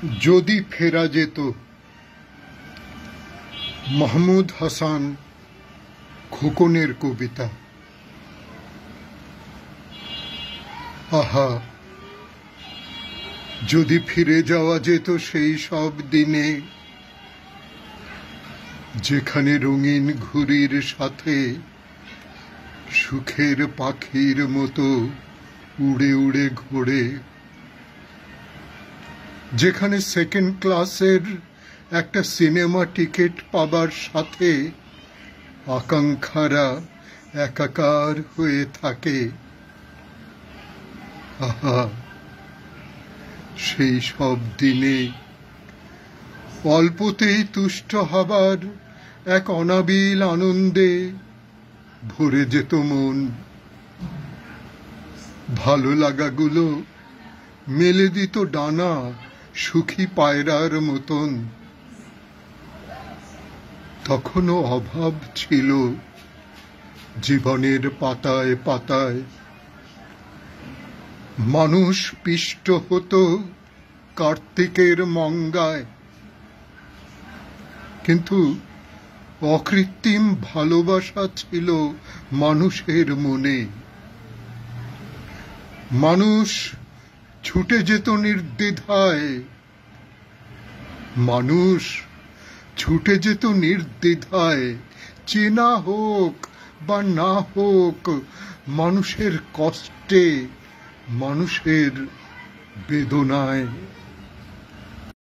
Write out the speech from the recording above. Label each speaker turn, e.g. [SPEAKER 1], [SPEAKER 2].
[SPEAKER 1] যদি ফেরা যেত। মাহমুদ হাসান খোকনের কবিতা। আহা, যদি ফিরে যাওয়া যেত সেই সব দিনে, যেখানে রঙিন ঘুড়ির সাথে সুখের পাখির মতো উড়ে উড়ে ঘোরে, যেখানে সেকেন্ড ক্লাসের একটা সিনেমা টিকিট পাবার সাথে আকাঙ্ক্ষারা একাকার হয়ে থাকে। আহা, সেই সব দিনে অল্পতেই তুষ্ট হবার এক অনাবিল আনন্দে ভরে যেত মন। ভালো লাগাগুলো মেলে দিত ডানা সুখী পায়রার মতন। তখনও অভাব ছিল জীবনের পাতায় পাতায়। মানুষ পিষ্ট হতো কার্তিকের মঙ্গায়, কিন্তু অকৃত্রিম ভালোবাসা ছিল মানুষের মনে। মানুষ ছুটে যেত নির্দ্বিধায়, মানুষ ছুটে যেত নির্দ্বিধায়, চেনা হোক বা না হোক, মানুষের কষ্টে, মানুষের বেদনায়।